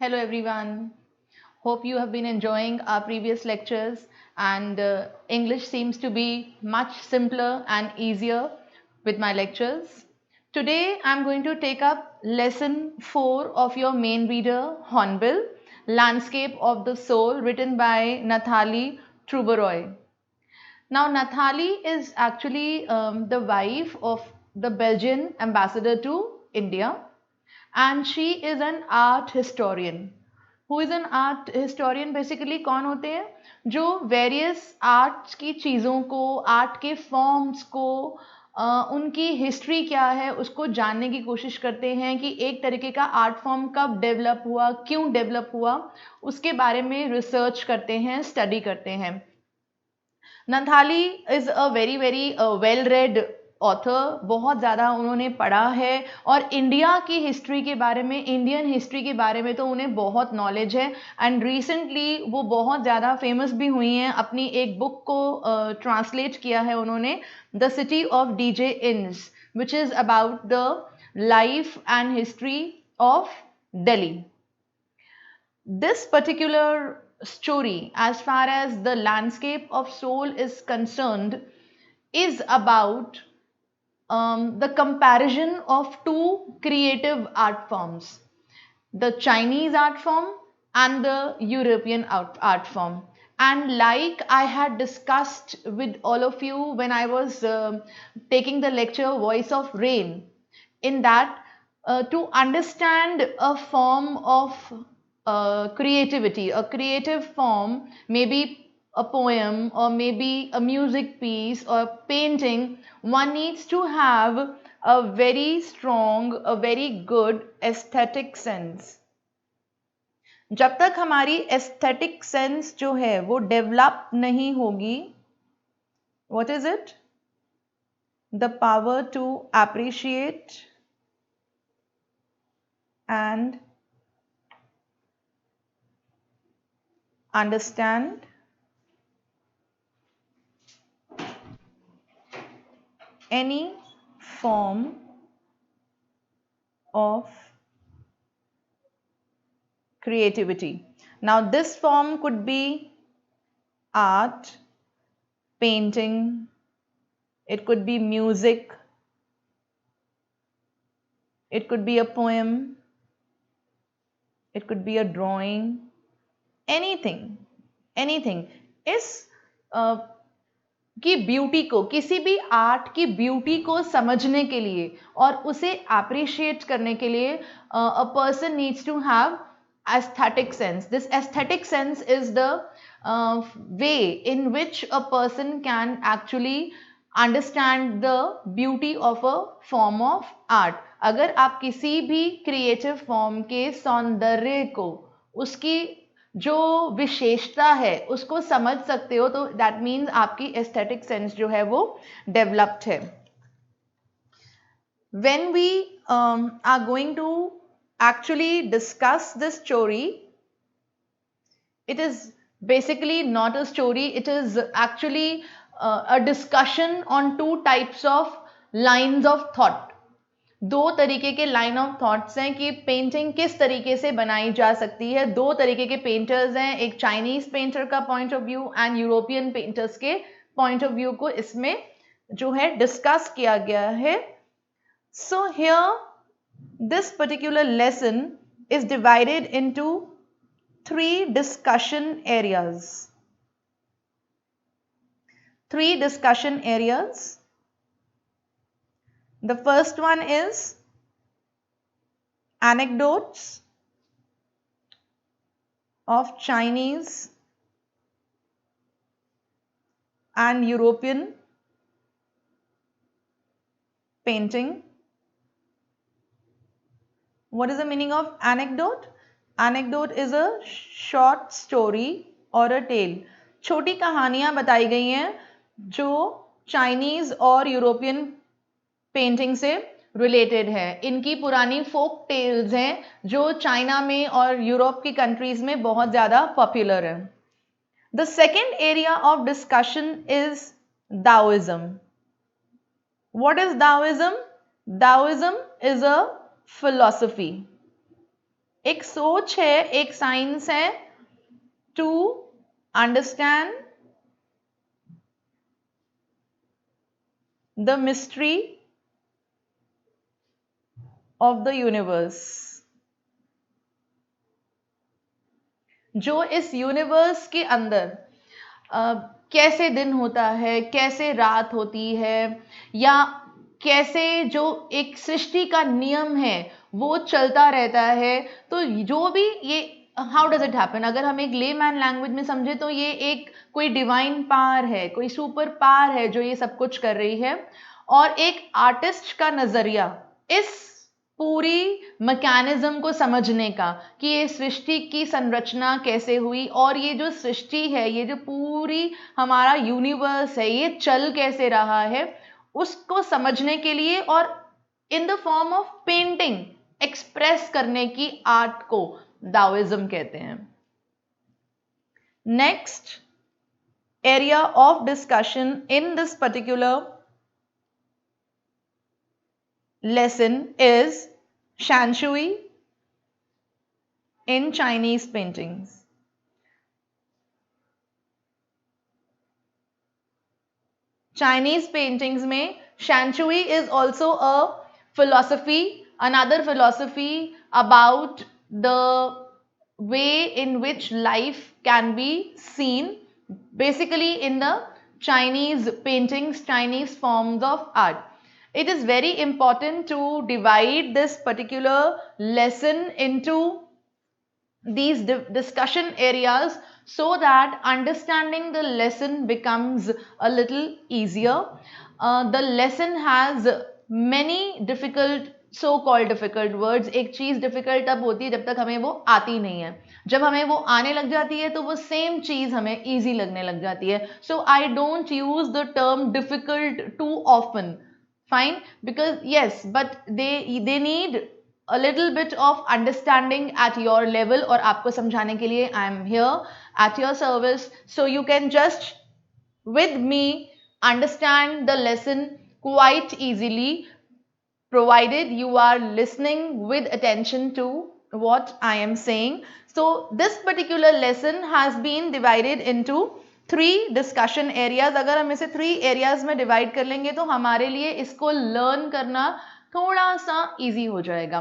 Hello everyone. Hope you have been enjoying our previous lectures and English seems to be much simpler and easier with my lectures. Today I'm going to take up lesson 4 of your main reader Hornbill, Landscape of the Soul, written by Nathalie Truberoy. Now Nathalie is actually the wife of the Belgian ambassador to India, and she is an art historian. Who is an art historian? Basically कौन होते हैं जो various arts की चीज़ों को, art के forms को, उनकी हिस्ट्री क्या है उसको जानने की कोशिश करते हैं कि एक तरीके का आर्ट फॉर्म कब डेवलप हुआ, क्यों डेवलप हुआ, उसके बारे में रिसर्च करते हैं, स्टडी करते हैं. Nathalie is a very very well read author. बहुत ज़्यादा उन्होंने पढ़ा है और इंडिया की हिस्ट्री के बारे में, इंडियन हिस्ट्री के बारे में तो उन्हें बहुत नॉलेज है. एंड रिसेंटली वो बहुत ज़्यादा फेमस भी हुई हैं. अपनी एक बुक को ट्रांसलेट किया है उन्होंने, द सिटी ऑफ डीजे इंस, which is about the life and history of Delhi. This particular story, as far as the landscape of soul is concerned, is about the comparison of two creative art forms, the Chinese art form and the European art form. And like I had discussed with all of you when I was taking the lecture Voice of Rain, in that to understand a form of creativity, a creative form, maybe a poem or maybe a music piece or painting, one needs to have a very strong, a very good aesthetic sense. जब तक हमारी aesthetic sense जो है वो develop नहीं होगी, what is it? The power to appreciate and understand any form of creativity. Now, this form could be art, painting, it could be music, it could be a poem, it could be a drawing, anything, anything. इस की beauty को, किसी भी art की beauty को समझने के लिए और उसे अप्रिशिएट करने के लिए a person needs to have aesthetic sense. This aesthetic sense is the way in which a person can actually understand the beauty of a form of art. अगर आप किसी भी क्रिएटिव फॉर्म के सौंदर्य को, उसकी जो विशेषता है उसको समझ सकते हो, तो दैट मीन्स आपकी एस्थेटिक सेंस जो है वो डेवलप्ड है. When we are going to actually discuss this story, it is basically not a story, it is actually a discussion on two types of lines of thought. दो तरीके के line of thoughts हैं कि painting किस तरीके से बनाई जा सकती है. दो तरीके के पेंटर्स हैं, एक चाइनीज पेंटर का point of view and European painters के पॉइंट ऑफ व्यू को इसमें जो है डिस्कस किया गया है. So here this particular lesson is divided into three discussion areas. Three discussion areas. The first one is anecdotes of Chinese and European painting. What is the meaning of anecdote? Anecdote is a short story or a tale. छोटी कहानियां बताई गई हैं जो Chinese और European painting से related है. इनकी पुरानी फोक टेल्स हैं जो चाइना में और यूरोप की कंट्रीज में बहुत ज़्यादा पॉपुलर है. The second area of discussion is Taoism. What is Taoism? Taoism is a philosophy. एक सोच है, एक साइंस है to understand the mystery of the universe. जो इस यूनिवर्स के अंदर कैसे दिन होता है, कैसे रात होती है, या कैसे जो एक सृष्टि का नियम है वो चलता रहता है। तो जो भी ये हाउ डज इट हैपन, अगर हम एक लेमैन लैंग्वेज में समझे तो ये एक कोई डिवाइन पावर है, कोई सुपर पावर है जो ये सब कुछ कर रही है। और एक आर्टिस्ट का नजरिया इस पूरी मैकेनिज्म को समझने का कि ये सृष्टि की संरचना कैसे हुई, और ये जो सृष्टि है, ये जो पूरी हमारा यूनिवर्स है, ये चल कैसे रहा है, उसको समझने के लिए और in the form of painting express करने की आर्ट को दाओइज्म कहते हैं। Next area of discussion in this particular lesson is shanshui in Chinese paintings. Chinese paintings में shanshui is also a philosophy, another philosophy about the way in which life can be seen basically in the Chinese paintings, Chinese forms of art. It is very important to divide this particular lesson into these discussion areas so that understanding the lesson becomes a little easier. The lesson has many difficult so called difficult words. एक चीज difficult तब होती है जब तक हमें वो आती नहीं है, जब हमें वो आने लग जाती है तो वो सेम चीज हमें easy लगने लग जाती है. So I don't use the term difficult too often. Fine, because yes, but they need a little bit of understanding at your level, और आपको समझाने के लिए I am here at your service, so you can just with me understand the lesson quite easily, provided you are listening with attention to what I am saying. So this particular lesson has been divided into 3 discussion areas. अगर हम इसे 3 areas में divide कर लेंगे तो हमारे लिए इसको learn करना थोड़ा सा easy हो जाएगा.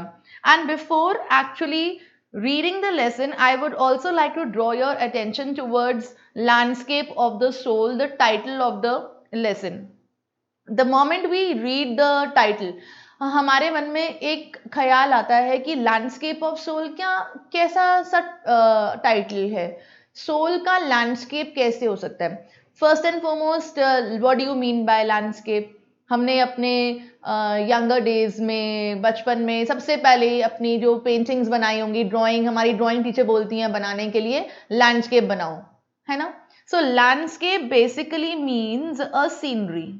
And before actually reading the lesson, I would also like to draw your attention towards landscape of the soul, the title of the lesson. The moment we read the title, हमारे मन में एक ख्याल आता है कि लैंडस्केप ऑफ सोल क्या कैसा सा टाइटल है, सोल का लैंडस्केप कैसे हो सकता है. First and foremost, what do you mean by landscape? हमने अपने यंगर डेज में, बचपन में सबसे पहले अपनी जो पेंटिंग्स बनाई होंगी, ड्राइंग, हमारी ड्राइंग टीचर बोलती हैं बनाने के लिए लैंडस्केप बनाओ, है ना. So landscape basically means a scenery.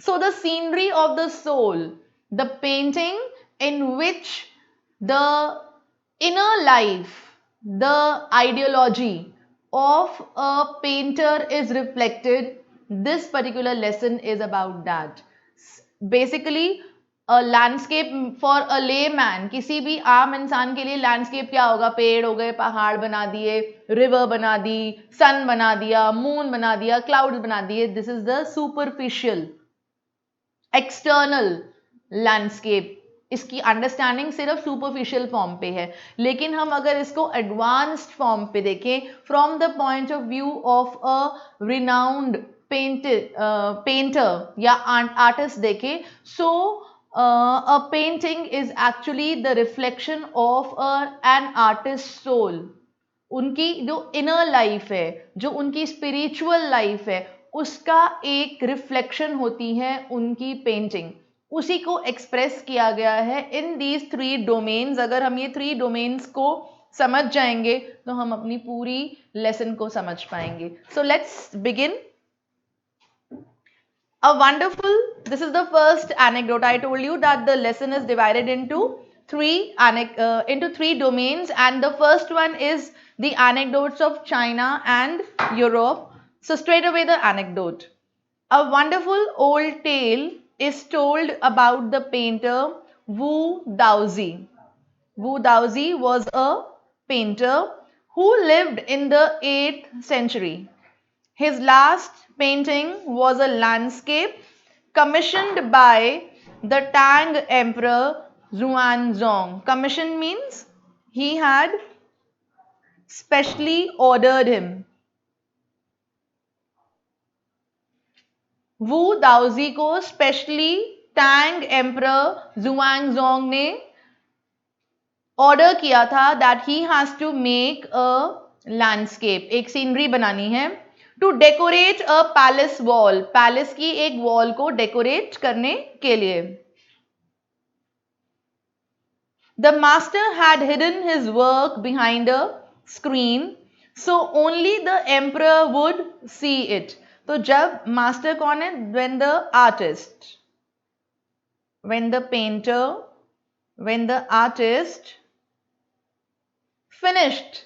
So the scenery of the soul, the painting in which the inner life, the ideology of a painter is reflected, this particular lesson is about that. Basically, a landscape for a layman, किसी भी आम इंसान के लिए landscape क्या होगा? पेड़ हो गए, पहाड़ बना दिए, रिवर बना दी, सन बना दिया, मून बना दिया, क्लाउड्स बना दिए. This is the superficial external landscape. इसकी अंडरस्टैंडिंग सिर्फ सुपरफिशियल फॉर्म पे है, लेकिन हम अगर इसको एडवांस्ड फॉर्म पे देखें, from the point of view of a renowned painter या आर्टिस्ट देखें, so a painting is actually the reflection of an artist soul. उनकी जो इनर लाइफ है, जो उनकी स्पिरिचुअल लाइफ है, उसका एक रिफ्लेक्शन होती है उनकी पेंटिंग. उसी को एक्सप्रेस किया गया है इन दीज 3 डोमेन्स. अगर हम ये 3 डोमेन्स को समझ जाएंगे तो हम अपनी पूरी लेसन को समझ पाएंगे. So let's begin. A wonderful, this is the first anecdote. I told you that the lesson is divided into 3 domains, and the first one is the anecdotes of China and Europe. So straight away the anecdote. A wonderful old tale is told about the painter Wu Daozi. Wu Daozi was a painter who lived in the 8th century. His last painting was a landscape commissioned by the Tang Emperor Xuanzong. Commission means he had specially ordered him. Wu Daozi को specially Tang emperor Xuanzong ने order किया था that he has to make a landscape, एक scenery बनानी है to decorate a palace wall, palace की एक wall को डेकोरेट करने के लिए. The master had hidden his work behind a screen, so only the emperor would see it. तो जब मास्टर कौन है? When the artist, when the painter, when the artist finished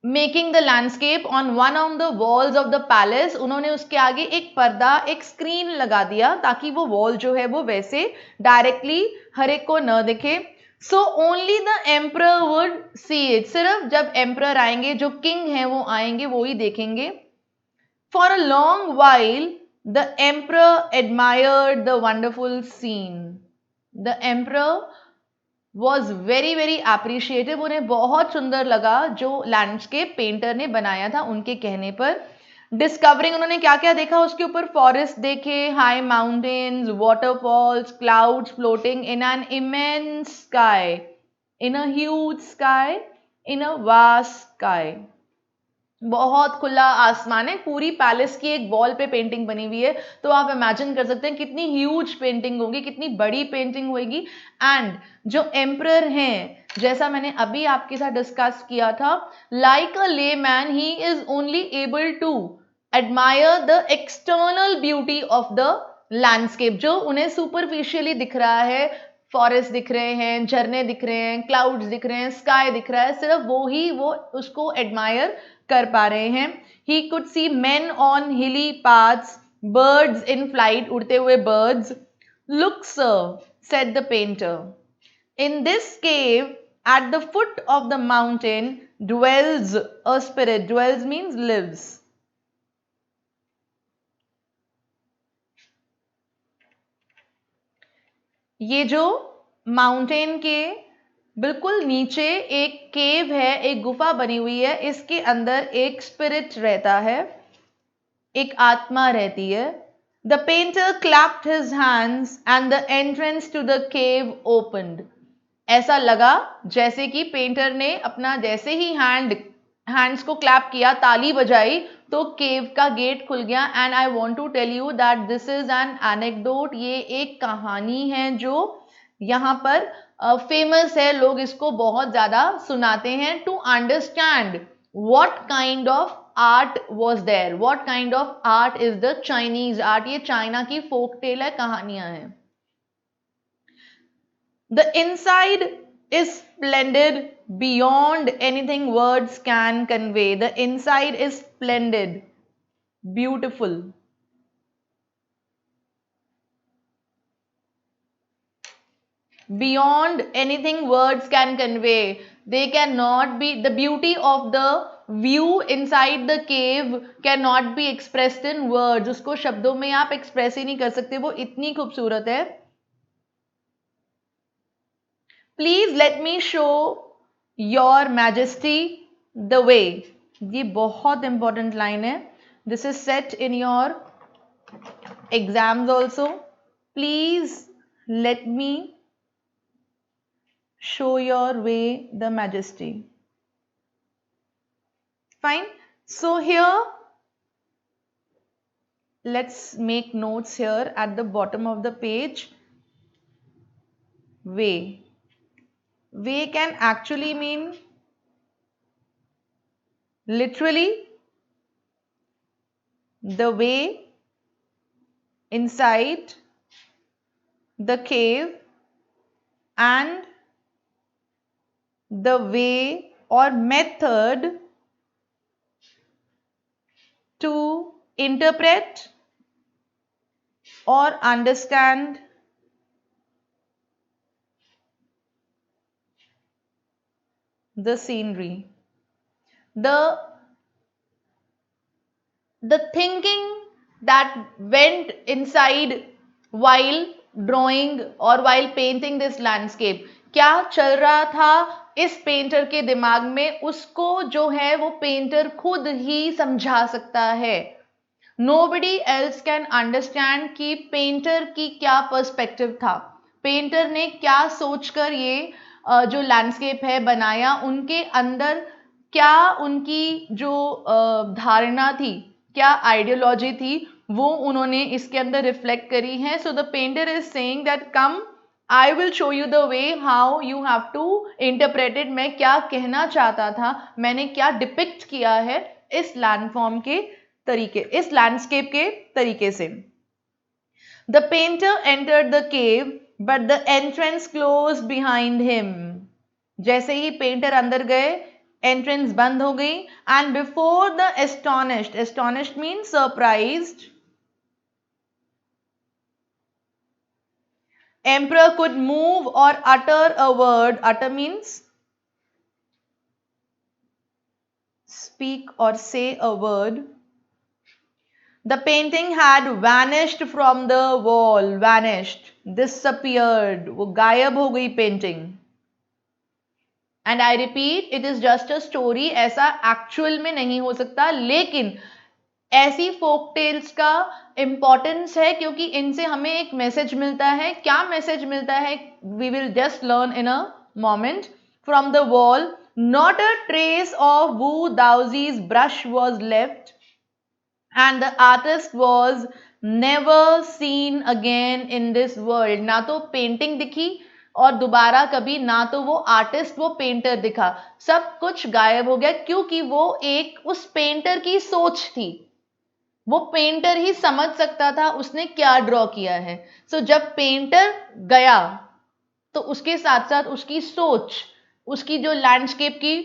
making the landscape on one of the walls of the palace, उन्होंने उसके आगे एक पर्दा, एक स्क्रीन लगा दिया ताकि वो वॉल जो है वो वैसे डायरेक्टली हर एक को न दिखे. So only the emperor would see it, सिर्फ जब एम्परर आएंगे, जो किंग है वो आएंगे, वो ही देखेंगे. For a long while the emperor admired the wonderful scene. The emperor was very very appreciative, उन्हें बहुत सुंदर लगा जो लैंडस्केप पेंटर ने बनाया था उनके कहने पर. डिस्कवरिंग, उन्होंने क्या क्या देखा उसके ऊपर? फॉरेस्ट देखे, high mountains, waterfalls, clouds floating in an immense sky, in a huge sky, in a vast sky. बहुत खुला आसमान है, पूरी पैलेस की एक वॉल पे पेंटिंग बनी हुई है, तो आप इमेजिन कर सकते हैं कितनी ह्यूज पेंटिंग होगी, कितनी बड़ी पेंटिंग होगी. एंड जो एम्परर हैं, जैसा मैंने अभी आपके साथ डिस्कस किया था, like a layman he is only able to admire the external beauty of the landscape, जो उन्हें सुपरफिशियली दिख रहा है. फॉरेस्ट दिख रहे हैं, झरने दिख रहे हैं, क्लाउड्स दिख रहे हैं, स्काई दिख रहा है, सिर्फ वो उसको एडमायर कर पा रहे हैं. He could see main on हिली पाथ्स, बर्ड्स इन फ्लाइट, उड़ते हुए birds. Look sir, said the painter, in this cave at the foot of the mountain dwells a spirit. Dwells means lives. ये जो mountain के बिल्कुल नीचे एक केव है, एक गुफा बनी हुई है, इसके अंदर एक स्पिरिट रहता है, एक आत्मा रहती है. The painter clapped his hands and the entrance to the cave opened. ऐसा लगा जैसे कि पेंटर ने अपना जैसे ही हैंड्स को क्लैप किया, ताली बजाई, तो केव का गेट खुल गया. And I want to tell you that this is an anecdote. ये एक कहानी है जो यहाँ पर फेमस है, लोग इसको बहुत ज्यादा सुनाते हैं to understand what kind of art was there, what kind of art is the Chinese art. ये चाइना की फोक टेल है, कहानियां हैं. The inside is splendid beyond anything words can convey. The inside is splendid, beautiful. Beyond anything words can convey. They cannot be, the beauty of the view inside the cave cannot be expressed in words. उसको शब्दों में आप express ही नहीं कर सकते, वो इतनी खूबसूरत है. Please let me show your majesty the way. ये बहुत इंपॉर्टेंट लाइन है. This is set in your exams also. Please let me show your way the majesty. Fine. So here let's make notes here at the bottom of the page. Way. Way can actually mean literally the way inside the cave, and the way or method to interpret or understand the scenery. The thinking that went inside while drawing or while painting this landscape, क्या चल रहा था इस painter के दिमाग में, उसको जो है वो पेंटर खुद ही समझा सकता है. Nobody else can understand कि पेंटर की क्या पर्सपेक्टिव था, पेंटर ने क्या सोचकर ये जो लैंडस्केप है बनाया, उनके अंदर क्या उनकी जो धारणा थी, क्या आइडियोलॉजी थी, वो उन्होंने इसके अंदर रिफ्लेक्ट करी है. So the painter is saying that come I will show you the way how you have to interpret it. मैं क्या कहना चाहता था, मैंने क्या डिपिक्ट किया है इस लैंडफॉर्म के तरीके, इस लैंडस्केप के तरीके से. The painter entered the cave but the entrance close behind him. जैसे ही पेंटर अंदर गए, एंट्रेंस बंद हो गई. And before the astonished, astonished means surprised, emperor could move or utter a word. Utter means speak or say a word. The painting had vanished from the wall. Vanished, disappeared. वो गायब हो गई painting. And I repeat, it is just a story. ऐसा actual में नहीं हो सकता, लेकिन ऐसी फोक टेल्स का इंपॉर्टेंस है क्योंकि इनसे हमें एक मैसेज मिलता है. क्या मैसेज मिलता है, we will just learn in a moment. From the wall not a trace of Wu Daozi's brush was left and the artist was never seen again in this world. ना तो painting दिखी और दोबारा कभी ना तो वो आर्टिस्ट, वो पेंटर दिखा. सब कुछ गायब हो गया क्योंकि वो एक उस पेंटर की सोच थी. वो पेंटर ही समझ सकता था उसने क्या ड्रॉ किया है. सो जब पेंटर गया तो उसके साथ साथ उसकी सोच, उसकी जो लैंडस्केप की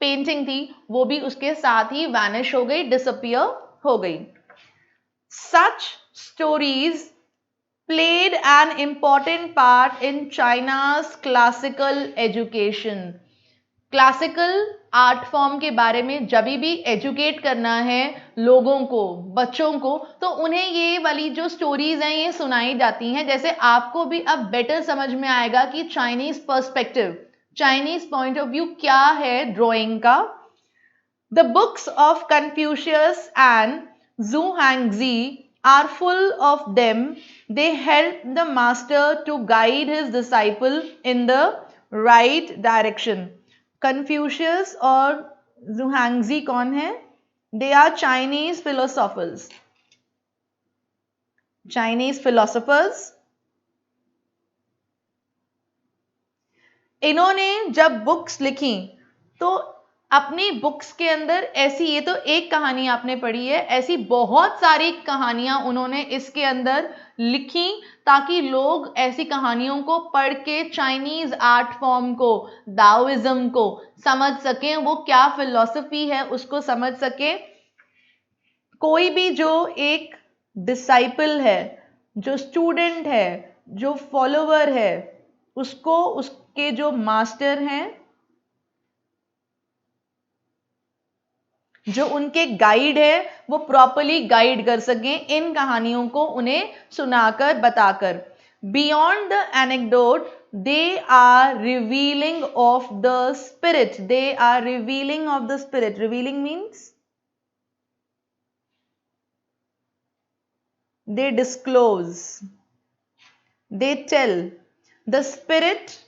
पेंटिंग थी वो भी उसके साथ ही वैनिश हो गई, डिसअपियर हो गई. Such stories played an important part in China's classical education. Classical art form के बारे में जब भी एजुकेट करना है लोगों को, बच्चों को, तो उन्हें ये वाली जो स्टोरीज हैं ये सुनाई जाती हैं. जैसे आपको भी अब बेटर समझ में आएगा कि Chinese perspective, Chinese point of view क्या है ड्राइंग का. The books of Confucius and जू हैंगजी are full of them. They help the master to guide his disciple in the right direction. Confucius और Zhuangzi कौन है? They are Chinese philosophers. Chinese philosophers. इन्होंने जब books लिखी तो अपनी बुक्स के अंदर ऐसी, ये तो एक कहानी आपने पढ़ी है, ऐसी बहुत सारी कहानियां उन्होंने इसके अंदर लिखी ताकि लोग ऐसी कहानियों को पढ़ के चाइनीज आर्ट फॉर्म को, दाओइज्म को समझ सकें, वो क्या फिलॉसफी है उसको समझ सकें. कोई भी जो एक डिसाइपल है, जो स्टूडेंट है, जो फॉलोवर है, उसको उसके जो मास्टर हैं, जो उनके गाइड है, वो प्रॉपरली गाइड कर सकें इन कहानियों को उन्हें सुनाकर, बताकर. Beyond the anecdote they are revealing of the spirit. They are revealing of the spirit. Revealing means they disclose, they tell. The spirit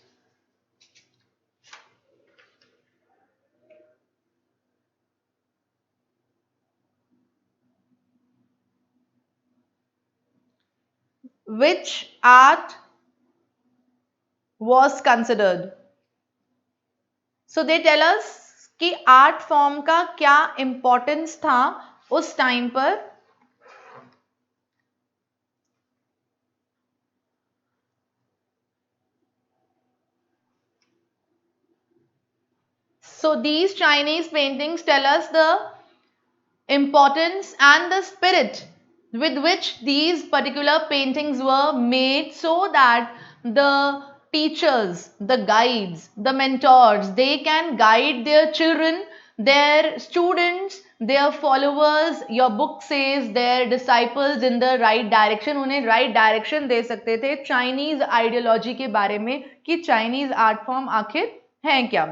which art was considered. So they tell us कि art form का क्या importance था उस time पर. So these Chinese paintings tell us the importance and the spirit with which these particular paintings were made, so that the teachers, the guides, the mentors, they can guide their children, their students, their followers, your book says their disciples in the right direction. उन्हें right direction दे सकते थे Chinese ideology के बारे में कि Chinese art form आखिर है क्या.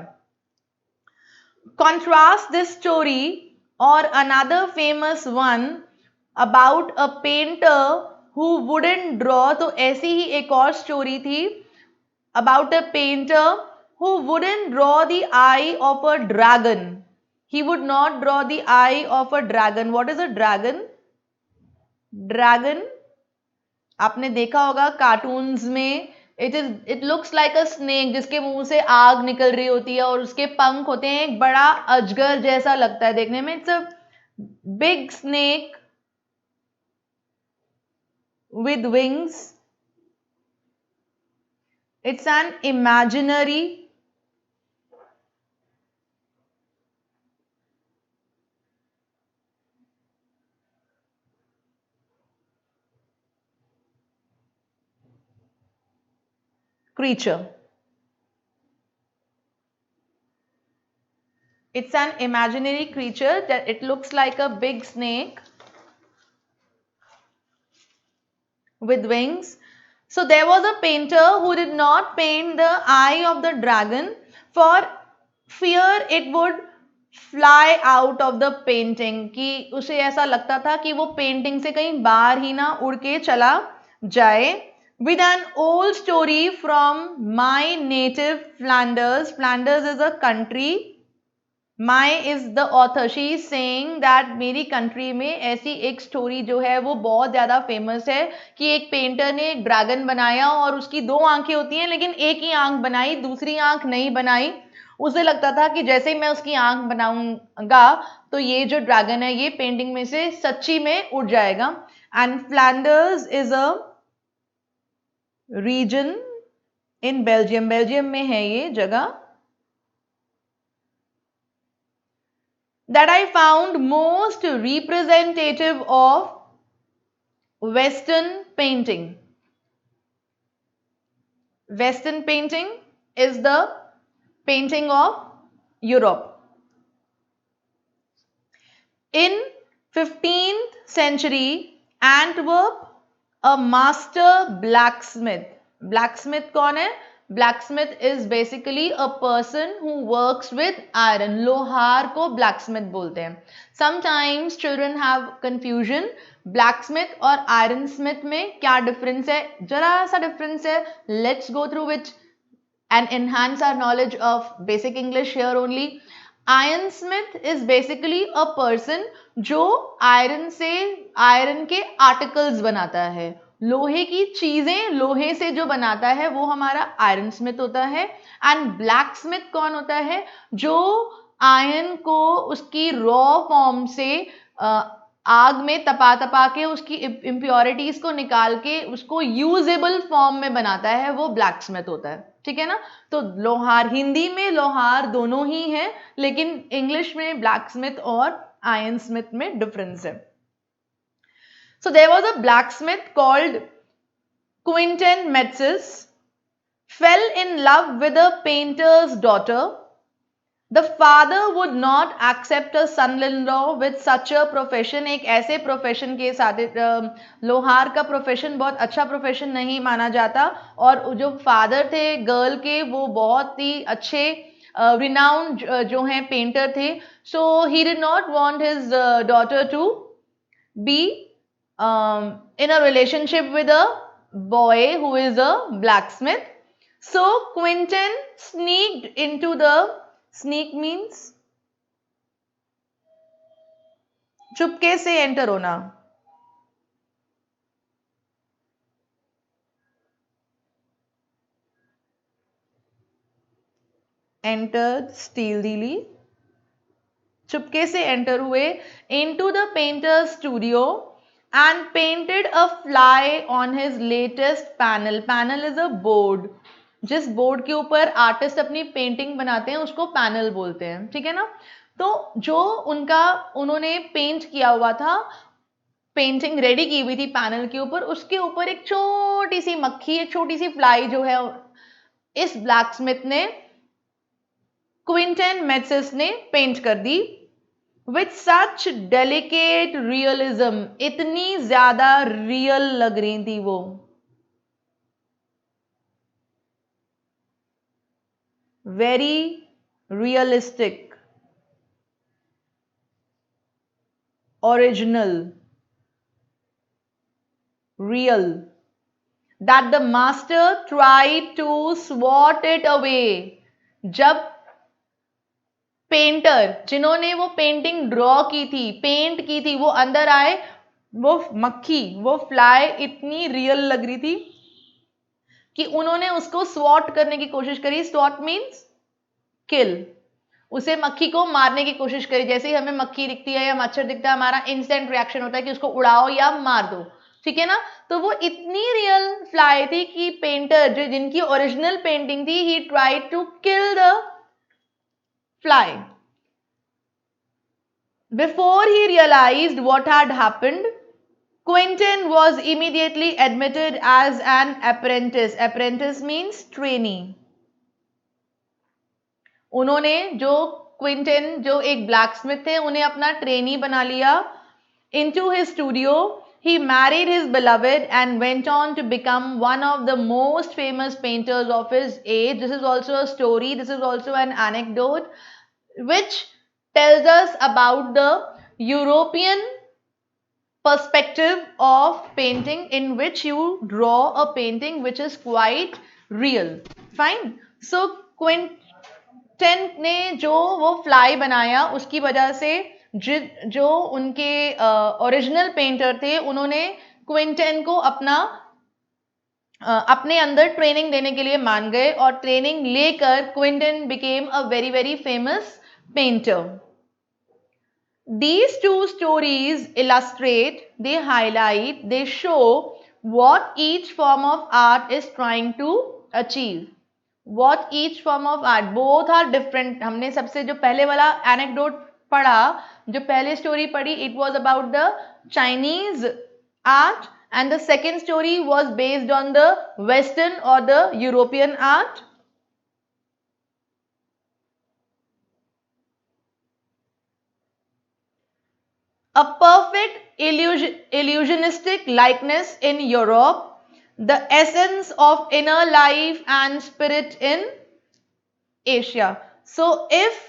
Contrast this story or another famous one about a painter who wouldn't draw. तो ऐसी ही एक और स्टोरी थी about a painter who wouldn't draw the eye of a dragon. He would not draw the eye of a dragon. What is a dragon? Dragon आपने देखा होगा cartoons में. It looks like a snake जिसके मुंह से आग निकल रही होती है और उसके पंख होते हैं. एक बड़ा अजगर जैसा लगता है देखने में. It's a big snake with wings. It's an imaginary creature. It's an imaginary creature that it looks like a big snake with wings. So there was a painter who did not paint the eye of the dragon for fear it would fly out of the painting. कि उसे ऐसा लगता था कि वो painting से कहीं बाहर ही ना उड़ के चला जाए. With an old story from my native Flanders. Flanders is a country. My is the author. She is saying that मेरी कंट्री में ऐसी एक स्टोरी जो है वो बहुत ज़्यादा फेमस है कि एक पेंटर ने एक ड्रैगन बनाया और उसकी दो आंखें होती हैं लेकिन एक ही आंख बनाई, दूसरी आंख नहीं बनाई. उसे लगता था कि जैसे ही मैं उसकी आंख बनाऊंगा तो ये जो ड्रैगन है ये पेंटिंग में से सच्ची में उड़ जाएगा. And Flanders is a region in Belgium. Belgium में है ये जगह. That I found most representative of Western painting. Western painting is the painting of Europe. In 15th century, Antwerp, a master blacksmith. Blacksmith कौन है? Blacksmith is basically a person who works with iron. लोहार को blacksmith बोलते हैं. Sometimes children have confusion. Blacksmith और iron smith में क्या difference है? जरा सा difference है. Let's go through it and enhance our knowledge of basic English here only. Iron smith is basically a person जो iron से iron के articles बनाता है. लोहे की चीजें लोहे से जो बनाता है वो हमारा आयरन स्मिथ होता है. एंड ब्लैक स्मिथ कौन होता है? जो आयरन को उसकी रॉ फॉर्म से आग में तपा तपा के उसकी इम्प्योरिटीज को निकाल के उसको यूजेबल फॉर्म में बनाता है, वो ब्लैक स्मिथ होता है. ठीक है ना. तो लोहार, हिंदी में लोहार दोनों ही है लेकिन इंग्लिश में ब्लैक स्मिथ और आयरन स्मिथ में डिफरेंस है. So there was a blacksmith called Quentin Metzes, fell in love with a painter's daughter. The father would not accept a son-in-law with such a profession. एक ऐसे profession के साथ लोहार का profession बहुत अच्छा प्रोफेशन नहीं माना जाता और जो फादर थे गर्ल के वो बहुत ही अच्छे रिनाउंड जो हैं पेंटर थे. So he did not want his daughter to be in a relationship with a boy who is a blacksmith. So Quentin sneaked into the, sneak means चुपके से एंटर होना. Entered stealthily, चुपके से enter हुए into the painter's studio and painted a fly on his latest panel. Panel is a board. जिस board के ऊपर artist अपनी पेंटिंग बनाते हैं उसको पैनल बोलते हैं. ठीक है ना. तो जो उन्होंने पेंट किया हुआ था, पेंटिंग रेडी की हुई थी पैनल के ऊपर, उसके ऊपर एक छोटी सी मक्खी, एक छोटी सी फ्लाई जो है इस ब्लैकस्मिथ ने, क्विंटन मेट्सिस ने पेंट कर दी विथ सच डेलिकेट रियलिज्म, इतनी ज्यादा रियल लग रही थी वो, very realistic, original, real, that the master tried to swat it away. जब पेंटर, जिन्होंने वो पेंटिंग ड्रॉ की थी, पेंट की थी, वो अंदर आए, वो मक्खी, वो फ्लाई इतनी रियल लग रही थी कि उन्होंने उसको स्वॉट करने की कोशिश करी. स्वॉट मीन्स किल, उसे मक्खी को मारने की कोशिश करी. जैसे ही हमें मक्खी दिखती है या मच्छर दिखता है, हमारा इंस्टेंट रिएक्शन होता है कि उसको उड़ाओ या मार दो, ठीक है ना. तो वो इतनी रियल फ्लाई थी कि पेंटर, जो जिनकी ओरिजिनल पेंटिंग थी, he tried to kill the fly. Before he realized what had happened, Quentin was immediately admitted as an apprentice. Apprentice means trainee. उन्होंने, जो क्विंटन जो एक ब्लैकस्मिथ थे, उन्हें अपना ट्रेनी बना लिया. Into his studio, he married his beloved and went on to become one of the most famous painters of his age. This is also a story, this is also an anecdote which tells us about the European perspective of painting, in which you draw a painting which is quite real. Fine. So Quinton ने जो वो fly बनाया, उसकी वजह से जो उनके original painter थे, उन्होंने क्विंटन को अपने अंदर ट्रेनिंग देने के लिए मान गए, और ट्रेनिंग लेकर Quinton became a very very famous painter. These two stories illustrate, they highlight, they show what each form of art is trying to achieve. What each form of art, both are different. हमने सबसे जो पहले वाला anecdote पढ़ा, जो पहले story पढ़ी, it was about the Chinese art, and the second story was based on the Western or the European art. A perfect illusionistic likeness in Europe, the essence of inner life and spirit in Asia. So if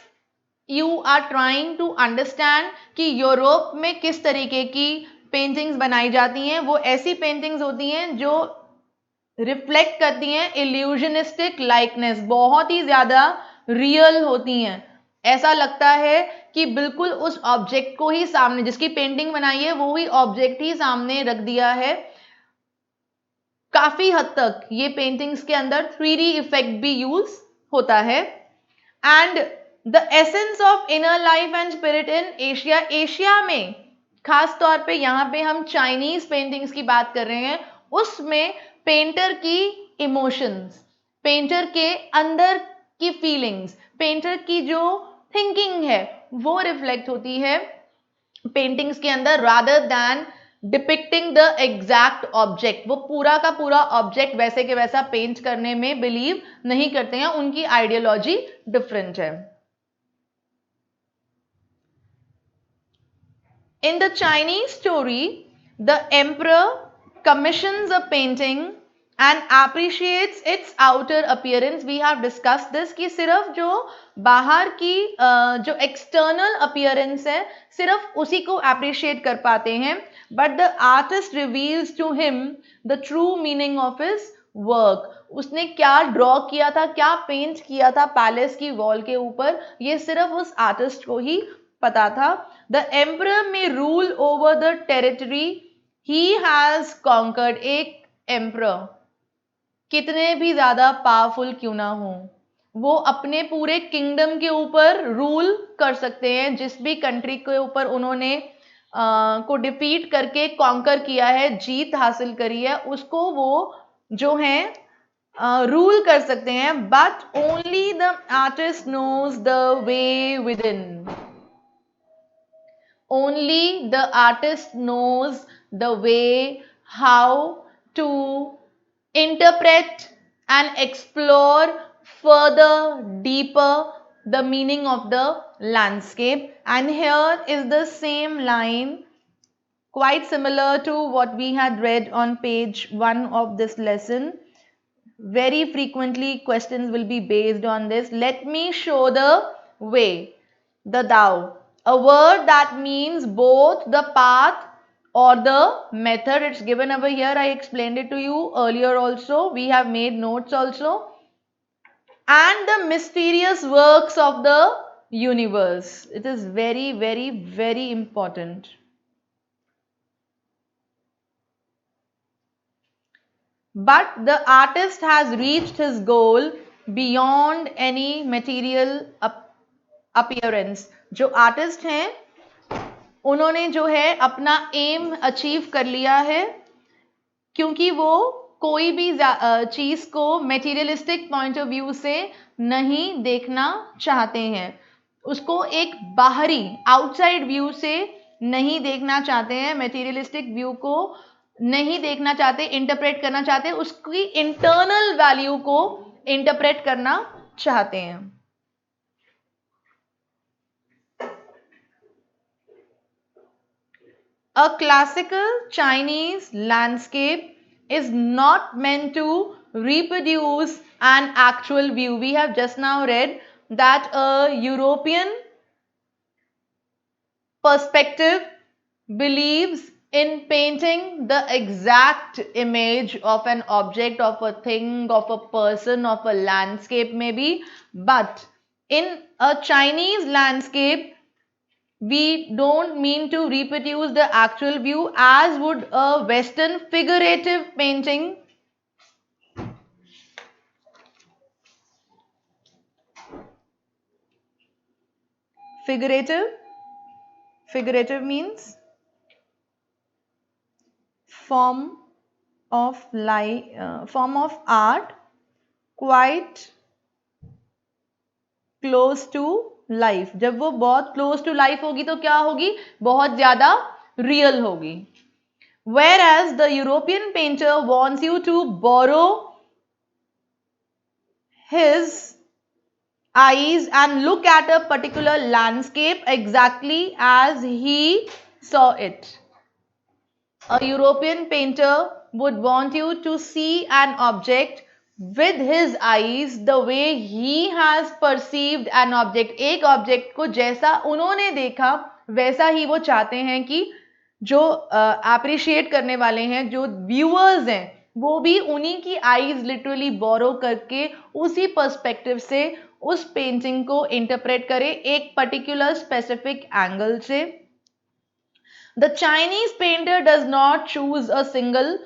you are trying to understand कि Europe में किस तरीके की paintings बनाई जाती हैं, वो ऐसी पेंटिंग्स होती हैं जो रिफ्लेक्ट करती हैं इल्यूजनिस्टिक लाइकनेस, बहुत ही ज्यादा रियल होती हैं. ऐसा लगता है कि बिल्कुल उस ऑब्जेक्ट को ही सामने, जिसकी पेंटिंग बनाई है वो ही ऑब्जेक्ट ही सामने रख दिया है. काफी हद तक ये पेंटिंग्स के अंदर 3D इफेक्ट भी यूज होता है. And the essence of inner life and spirit in Asia, Asia में खास तौर पे, यहाँ पे हम चाइनीज पेंटिंग्स की बात कर रहे हैं, उसमें पेंटर की इमोशंस, पेंटर के अंदर की फीलिंग्स, पेंटर की जो थिंकिंग है, वो रिफ्लेक्ट होती है पेंटिंग्स के अंदर, rather than depicting the exact object. वो पूरा का पूरा ऑब्जेक्ट वैसे के वैसा पेंट करने में बिलीव नहीं करते हैं, उनकी आइडियोलॉजी डिफरेंट है. In the Chinese story, the emperor commissions a painting and appreciates its outer appearance. We have discussed this कि सिर्फ जो बाहर की जो external appearance है, सिर्फ उसी को appreciate कर पाते हैं, but the artist reveals to him the true meaning of his work. उसने क्या ड्रॉ किया था, क्या पेंट किया था पैलेस की वॉल के ऊपर, ये सिर्फ उस आर्टिस्ट को ही पता था. The emperor may rule over the territory he has conquered. एक emperor कितने भी ज्यादा पावरफुल क्यों ना हो, वो अपने पूरे किंगडम के ऊपर रूल कर सकते हैं. जिस भी कंट्री के ऊपर उन्होंने को डिफीट करके कॉन्कर किया है, जीत हासिल करी है, उसको वो जो है रूल कर सकते हैं. But only the artist knows the way within. Only the artist knows the way how to interpret and explore further, deeper the meaning of the landscape. And here is the same line, quite similar to what we had read on page 1 of this lesson. Very frequently questions will be based on this. Let me show the way. The Dao, a word that means both the path or the method. It's given over here. I explained it to you earlier also. We have made notes also. And the mysterious works of the universe. It is very, very, very important. But the artist has reached his goal beyond any material appearance. जो artist हैं उन्होंने जो है अपना M achieve कर लिया है, क्योंकि वो कोई भी चीज को मेटीरियलिस्टिक पॉइंट ऑफ व्यू से नहीं देखना चाहते हैं, उसको एक बाहरी आउटसाइड व्यू से नहीं देखना चाहते हैं, मेटीरियलिस्टिक व्यू को नहीं देखना चाहते, इंटरप्रेट करना चाहते हैं, उसकी इंटरनल वैल्यू को इंटरप्रेट करना चाहते हैं. A classical Chinese landscape is not meant to reproduce an actual view. We have just now read that a European perspective believes in painting the exact image of an object, of a thing, of a person, of a landscape maybe. But in a Chinese landscape, we don't mean to reproduce the actual view as would a Western figurative painting. Figurative means form of art quite close to life. जब वो बहुत close to life होगी तो क्या होगी, बहुत ज़्यादा real होगी. Whereas the European painter wants you to borrow his eyes and look at a particular landscape exactly as he saw it. A European painter would want you to see an object with his eyes the way he has perceived an object. एक object को जैसा उन्होंने देखा वैसा ही वो चाहते हैं कि जो appreciate करने वाले हैं, जो viewers हैं, वो भी उन्हीं की eyes literally borrow करके उसी perspective से उस पेंटिंग को इंटरप्रेट करें एक पर्टिकुलर स्पेसिफिक एंगल से. The Chinese painter does not choose a single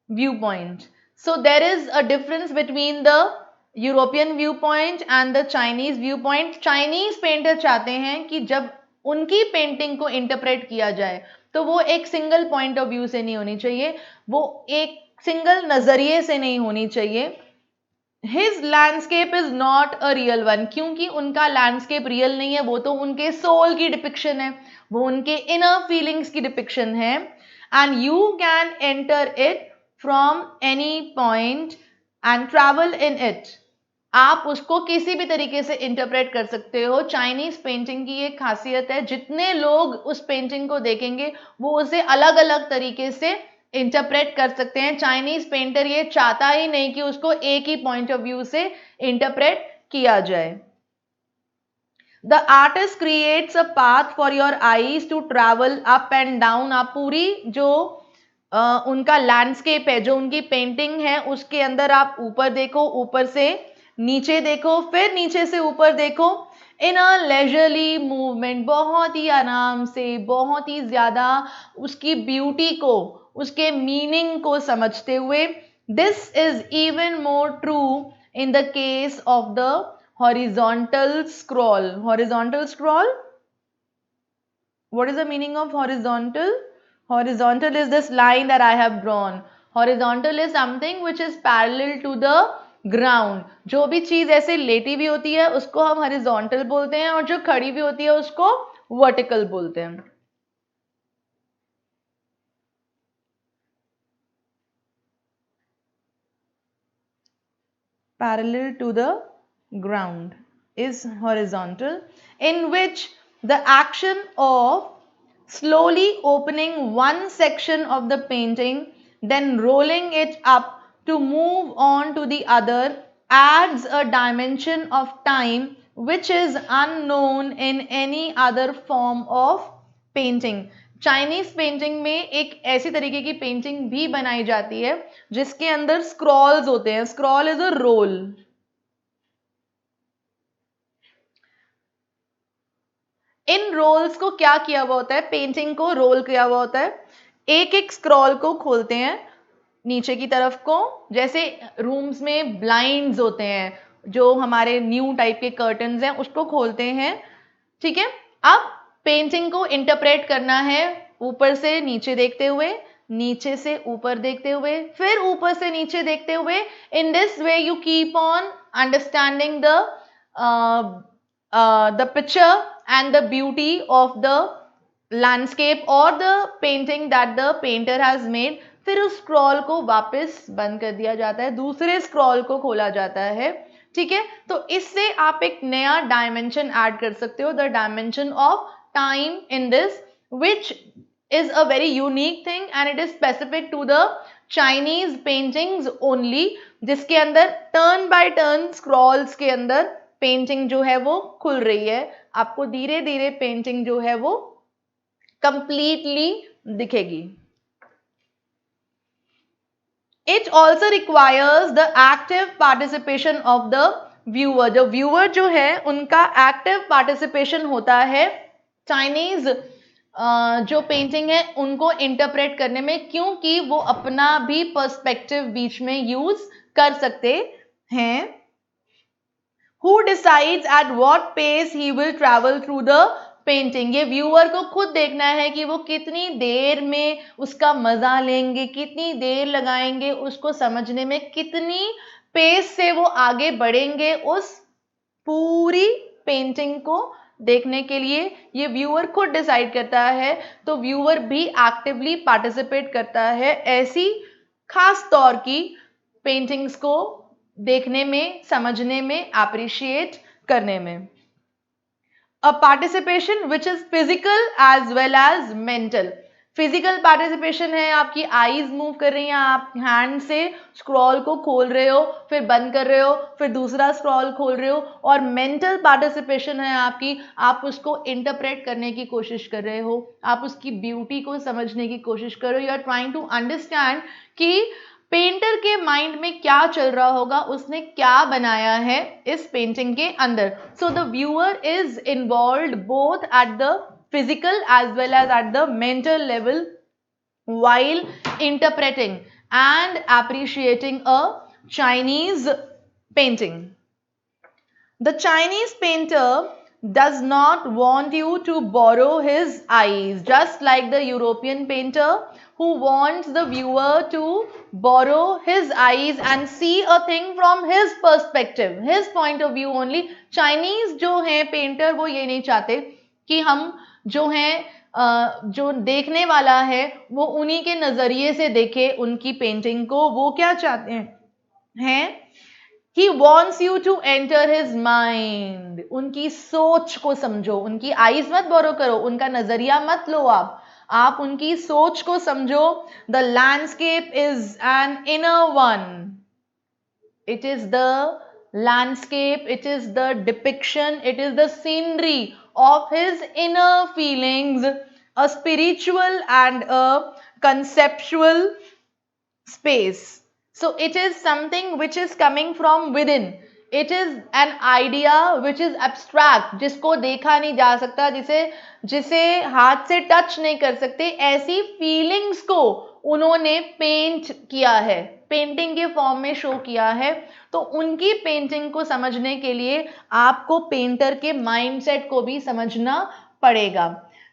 viewpoint. So there is a difference between the European viewpoint and the Chinese viewpoint. Chinese painter चाहते हैं कि जब उनकी पेंटिंग को इंटरप्रेट किया जाए तो वो एक सिंगल पॉइंट ऑफ व्यू से नहीं होनी चाहिए, वो एक सिंगल नजरिए से नहीं होनी चाहिए. His landscape is not a real one. क्योंकि उनका लैंडस्केप रियल नहीं है, वो तो उनके सोल की डिपिक्शन है, वो उनके इनर फीलिंग्स की डिपिक्शन है. And you can enter it from any point and travel in it. आप उसको किसी भी तरीके से इंटरप्रेट कर सकते हो. चाइनीज पेंटिंग की एक खासियत है, जितने लोग उस पेंटिंग को देखेंगे वो उसे अलग अलग तरीके से इंटरप्रेट कर सकते हैं. चाइनीज पेंटर ये चाहता ही नहीं कि उसको एक ही पॉइंट ऑफ व्यू से इंटरप्रेट किया जाए. The artist creates a path for your eyes to travel up and down. आप पूरी जो उनका लैंडस्केप है, जो उनकी पेंटिंग है, उसके अंदर आप ऊपर देखो, ऊपर से नीचे देखो, फिर नीचे से ऊपर देखो, इन अ लेजरली मूवमेंट, बहुत ही आराम से, बहुत ही ज्यादा उसकी ब्यूटी को, उसके मीनिंग को समझते हुए. This is even more true in the case of the horizontal scroll. Horizontal scroll, what is the meaning of horizontal? Horizontal is this line that I have drawn. Horizontal is something which is parallel to the ground. जो भी चीज ऐसे लेटी हुई होती है उसको हम horizontal बोलते हैं, और जो खड़ी हुई होती है उसको vertical बोलते हैं. parallel to the ground is horizontal, in which the action of slowly opening one section of the painting, then rolling it up to move on to the other, adds a dimension of time which is unknown in any other form of painting. Chinese painting में एक ऐसी तरीके की painting भी बनाई जाती है जिसके अंदर स्क्रॉल्स होते हैं. Scroll is a roll. इन रोल्स को क्या किया हुआ होता है, पेंटिंग को रोल किया हुआ होता है. एक एक स्क्रॉल को खोलते हैं नीचे की तरफ को, जैसे रूम्स में ब्लाइंड्स होते हैं, जो हमारे न्यू टाइप के कर्टन्स हैं, उसको खोलते हैं. ठीक है. अब पेंटिंग को इंटरप्रेट करना है ऊपर से नीचे देखते हुए, नीचे से ऊपर देखते हुए, फिर ऊपर से नीचे देखते हुए. In this way you keep on understanding the picture and the beauty of the landscape or the painting that the painter has made. फिर उस स्क्रॉल को वापस बंद कर दिया जाता है, दूसरे स्क्रॉल को खोला जाता है. ठीक है. तो इससे आप एक नया डायमेंशन ऐड कर सकते हो, the dimension of time in this, which is a very unique thing and it is specific to the Chinese paintings only, जिसके अंदर टर्न बाय टर्न स्क्रॉल्स के अंदर पेंटिंग जो है वो खुल रही है. आपको धीरे धीरे पेंटिंग जो है वो कंप्लीटली दिखेगी. It also requires the active participation of the viewer. जो व्यूअर जो है उनका एक्टिव पार्टिसिपेशन होता है चाइनीज जो पेंटिंग है उनको इंटरप्रेट करने में, क्योंकि वो अपना भी पर्सपेक्टिव बीच में यूज कर सकते हैं. Who decides at what pace he will travel through the painting. ये व्यूअर को खुद देखना है कि वो कितनी देर में उसका मजा लेंगे, कितनी देर लगाएंगे उसको समझने में, कितनी पेस से वो आगे बढ़ेंगे उस पूरी पेंटिंग को देखने के लिए. ये व्यूअर खुद डिसाइड करता है. तो व्यूअर भी एक्टिवली पार्टिसिपेट करता है ऐसी खास तौर की पेंटिंग्स को देखने में, समझने में, अप्रिशिएट करने में. A participation which is physical as well as mental. Physical participation है, आपकी आईज मूव कर रही हैं, आप हैंड से स्क्रॉल को खोल रहे हो, फिर बंद कर रहे हो, फिर दूसरा स्क्रॉल खोल रहे हो. और मेंटल पार्टिसिपेशन है आपकी, आप उसको इंटरप्रेट करने की कोशिश कर रहे हो, आप उसकी ब्यूटी को समझने की कोशिश कर रहे हो. You are trying to understand कि पेंटर के माइंड में क्या चल रहा होगा, उसने क्या बनाया है इस पेंटिंग के अंदर. So the viewer is involved both at the physical as well as at the mental level while interpreting and appreciating a Chinese painting. The Chinese painter does not want you to borrow his eyes, just like the European painter who wants the viewer to borrow his eyes and see a thing from his perspective, his point of view only. Chinese जो हैं painter वो ये नहीं चाहते कि हम जो हैं जो देखने वाला है वो उन्हीं के नजरिए से देखे उनकी पेंटिंग को. वो क्या चाहते हैं, He wants you to enter his mind. उनकी सोच को समझो, उनकी आईज मत बोरो करो, उनका नजरिया मत लो आप उनकी सोच को समझो. The landscape is an inner one. It is the landscape, it is the depiction, it is the scenery of his inner feelings, a spiritual and a conceptual space. So it is something which is coming from within. It is an idea which is abstract, जिसको देखा नहीं जा सकता, जिसे हाथ से touch नहीं कर सकते, ऐसी फीलिंग्स को उन्होंने पेंट किया है, पेंटिंग के फॉर्म में शो किया है. तो उनकी पेंटिंग को समझने के लिए आपको पेंटर के माइंडसेट को भी समझना पड़ेगा.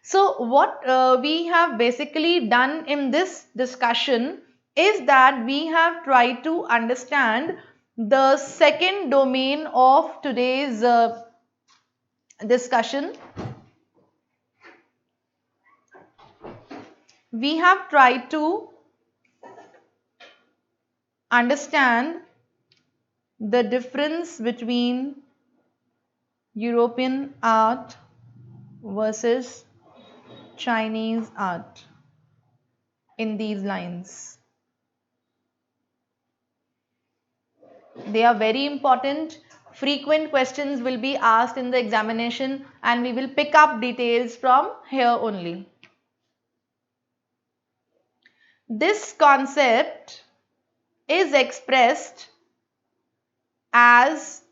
So what we have basically done in this discussion is that we have tried to understand the second domain of today's discussion. We have tried to understand the difference between European art versus Chinese art in these lines. They are very important. Frequent questions will be asked in the examination and we will pick up details from here only. This concept is expressed as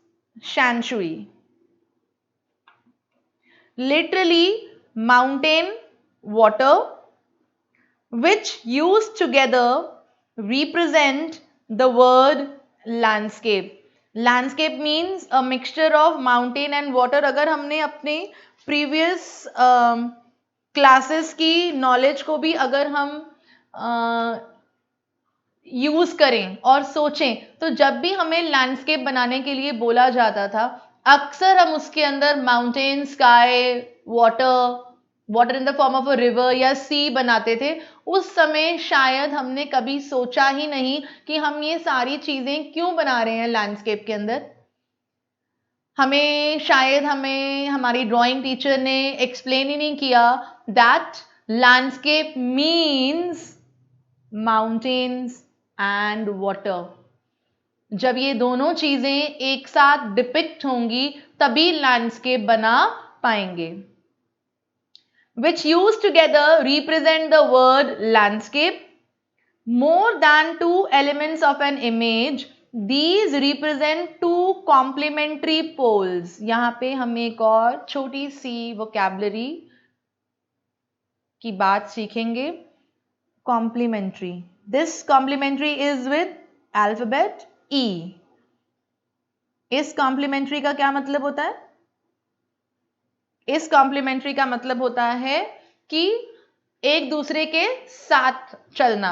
Shanshui. Literally mountain water, which used together represent the word landscape. Landscape means a mixture of mountain and water. अगर हमने अपने previous classes की knowledge को भी अगर हम use करें और सोचें तो जब भी हमें लैंडस्केप बनाने के लिए बोला जाता था अक्सर हम उसके अंदर mountain, sky, water in the form of a river या सी बनाते थे. उस समय शायद हमने कभी सोचा ही नहीं कि हम ये सारी चीजें क्यों बना रहे हैं लैंडस्केप के अंदर. हमें हमारी ड्राइंग टीचर ने एक्सप्लेन ही नहीं किया that landscape means mountains and water. जब ये दोनों चीजें एक साथ डिपिक्ट होंगी तभी लैंडस्केप बना पाएंगे. Which used together represent the word landscape. More than two elements of an image, these represent two complementary poles. यहाँ पे हम एक और छोटी सी vocabulary की बात सीखेंगे. Complementary. This complementary is with alphabet E. इस complementary का क्या मतलब होता है? इस कॉम्प्लीमेंट्री का मतलब होता है कि एक दूसरे के साथ चलना.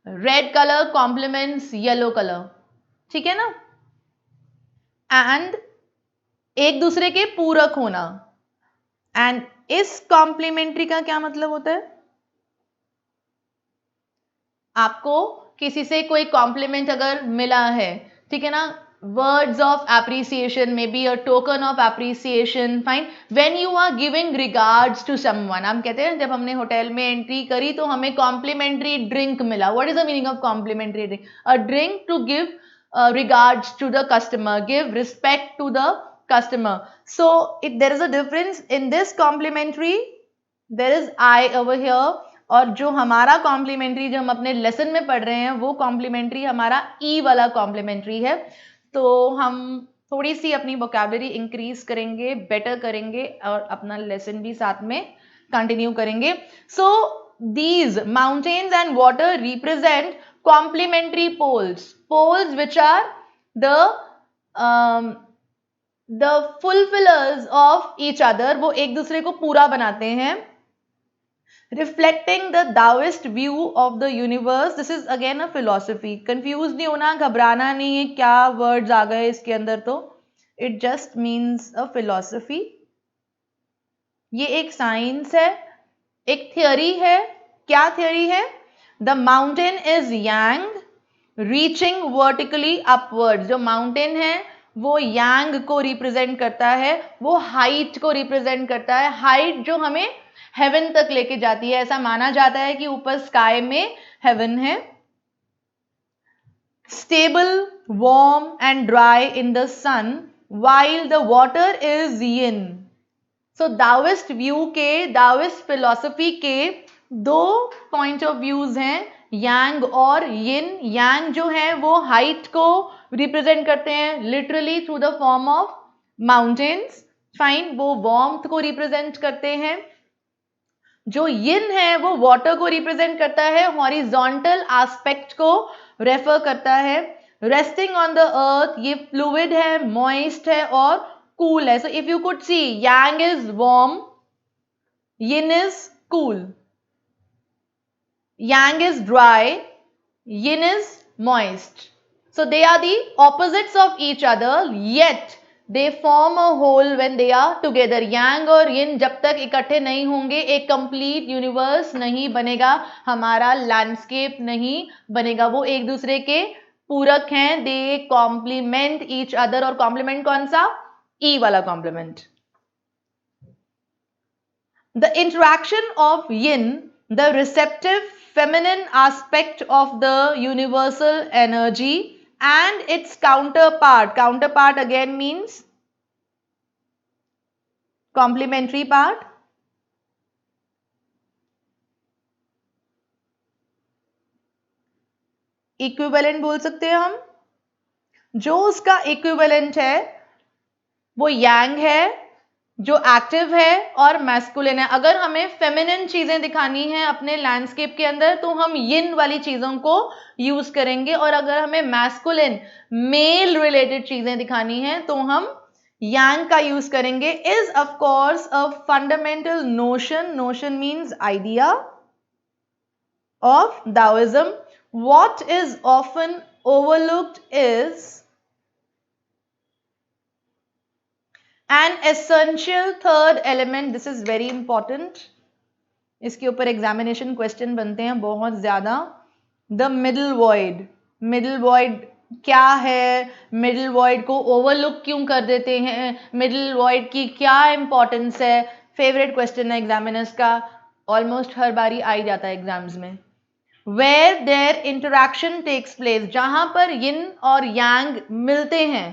Red colour complements yellow colour, ठीक है ना. एंड एक दूसरे के पूरक होना. एंड इस कॉम्प्लीमेंट्री का क्या मतलब होता है? आपको किसी से कोई कॉम्प्लीमेंट अगर मिला है, ठीक है ना, words of appreciation, maybe a token of appreciation, fine. When you are giving regards to someone, हम कहते हैं जब हमने होटल में एंट्री करी तो हमें कॉम्प्लीमेंट्री ड्रिंक मिला. What is the meaning of complimentary drink? A drink to give regards to the customer, give respect to the customer. So if there is a difference in this complimentary, there is I over here. और जो हमारा complementary जो हम अपने lesson में पढ़ रहे हैं वो कॉम्प्लीमेंट्री हमारा ई वाला कॉम्प्लीमेंट्री है. तो हम थोड़ी सी अपनी वोकैबुलरी इंक्रीज करेंगे, बेटर करेंगे और अपना लेसन भी साथ में कंटिन्यू करेंगे. So these mountains and water represent complementary poles which are the fulfillers of each other. वो एक दूसरे को पूरा बनाते हैं. Reflecting the Taoist view of the universe. This is again a philosophy. Confused नहीं होना, घबराना नहीं है क्या words आ गए इसके अंदर. तो it just means a philosophy. ये एक साइंस है, एक थियोरी है. क्या थियोरी है? The mountain is yang reaching vertically upwards. जो माउंटेन है वो यांग को रिप्रेजेंट करता है, वो हाइट को रिप्रेजेंट करता है. हाइट जो हमें हेवन तक लेके जाती है. ऐसा माना जाता है कि ऊपर स्काई में हेवन है. Stable, warm and dry in the sun while the water is yin. So Daoist view के, दाविस्ट फिलॉसफी के दो पॉइंट ऑफ व्यूज हैं, यांग और यिन. यांग जो है वो हाइट को रिप्रेजेंट करते हैं literally through the form of mountains. Fine. वो वार्मथ को रिप्रेजेंट करते हैं. जो यिन है वो वाटर को रिप्रेजेंट करता है, हॉरिजॉन्टल एस्पेक्ट को रेफर करता है. रेस्टिंग ऑन द अर्थ, ये फ्लूइड है, मॉइस्ट है और कूल है. So if you could see, Yang is warm, yin is cool. Yang is dry, yin is moist. So they are the opposites of each other, yet they form a whole when they are together. Yang और yin जब तक इकट्ठे नहीं होंगे एक complete universe नहीं बनेगा, हमारा landscape नहीं बनेगा. वो एक दूसरे के पूरक हैं, दे कॉम्प्लीमेंट ईच अदर, और कॉम्प्लीमेंट कौन सा? ई वाला complement. The interaction of yin, the receptive feminine aspect of the universal energy, and its counterpart again means complementary part, equivalent बोल सकते हैं हम. जो उसका इक्विवेलेंट है वो यांग है, जो एक्टिव है और मैस्कुलिन है. अगर हमें फेमिनिन चीजें दिखानी है अपने लैंडस्केप के अंदर तो हम यिन वाली चीजों को यूज करेंगे, और अगर हमें मैस्कुलिन मेल रिलेटेड चीजें दिखानी है तो हम यांग का यूज करेंगे. Is of course a fundamental notion means idea of Taoism. What is often overlooked is an essential third element. This is very important. इसके ऊपर एग्जामिनेशन क्वेश्चन बनते हैं बहुत ज्यादा. The middle void. Middle void क्या है? Middle void को overlook क्यों कर देते हैं? मिडिल वॉइड की क्या इंपॉर्टेंस है? फेवरेट क्वेश्चन है एग्जामिनर्स का, ऑलमोस्ट हर बारी आ ही जाता है एग्जाम्स में. Where their interaction takes place, जहां पर यिन और यांग मिलते हैं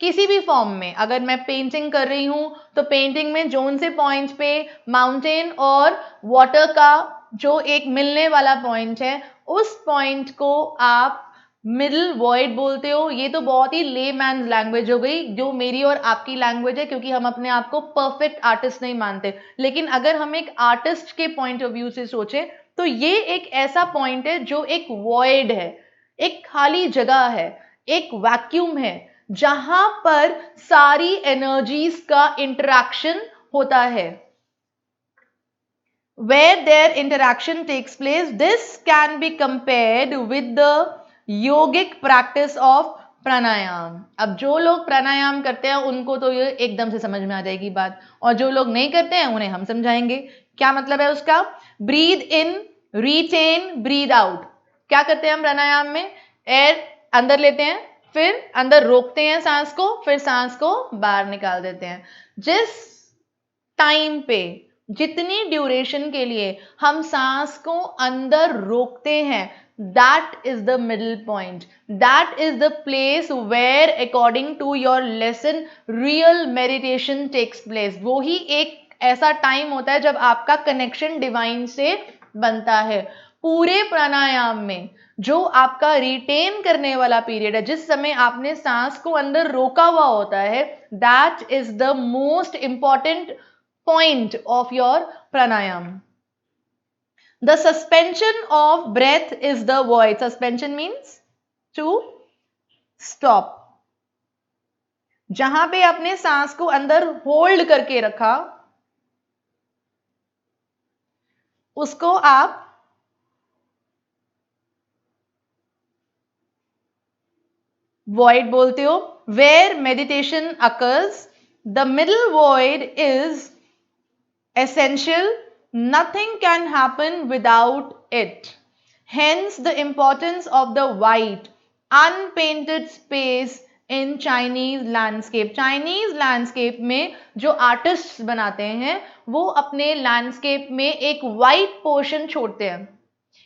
किसी भी फॉर्म में. अगर मैं पेंटिंग कर रही हूं तो पेंटिंग में जोन से पॉइंट पे माउंटेन और वाटर का जो एक मिलने वाला पॉइंट है उस पॉइंट को आप मिडिल वॉइड बोलते हो. ये तो बहुत ही लेमैन्स लैंग्वेज हो गई जो मेरी और आपकी लैंग्वेज है, क्योंकि हम अपने आप को परफेक्ट आर्टिस्ट नहीं मानते. लेकिन अगर हम एक आर्टिस्ट के पॉइंट ऑफ व्यू से सोचें तो ये एक ऐसा पॉइंट है जो एक वॉइड है, एक खाली जगह है, एक वैक्यूम है जहां पर सारी एनर्जीज का इंटरैक्शन होता है. Where their interaction takes place, this can be compared with the yogic practice of प्राणायाम. अब जो लोग प्राणायाम करते हैं उनको तो ये एकदम से समझ में आ जाएगी बात, और जो लोग नहीं करते हैं उन्हें हम समझाएंगे. क्या मतलब है उसका? Breathe in, retain, breathe out. क्या करते हैं हम प्राणायाम में? एयर अंदर लेते हैं, फिर अंदर रोकते हैं सांस को, फिर सांस को बाहर निकाल देते हैं. जिस टाइम पे, जितनी ड्यूरेशन के लिए हम सांस को अंदर रोकते हैं, that is the middle point. That is the place where according to your lesson real meditation takes place. वो ही एक ऐसा टाइम होता है जब आपका कनेक्शन डिवाइन से बनता है. पूरे प्राणायाम में जो आपका रिटेन करने वाला पीरियड है, जिस समय आपने सांस को अंदर रोका हुआ होता है, that is the most important point of your pranayam. The suspension of breath is the void. Suspension means to stop. जहां पे आपने सांस को अंदर होल्ड करके रखा उसको आप void बोलते हो. Where meditation occurs, the middle void is essential. Nothing can happen without it. Hence the importance of the white, unpainted space in Chinese landscape. Chinese landscape में जो artists बनाते हैं वो अपने landscape में एक white portion छोड़ते हैं.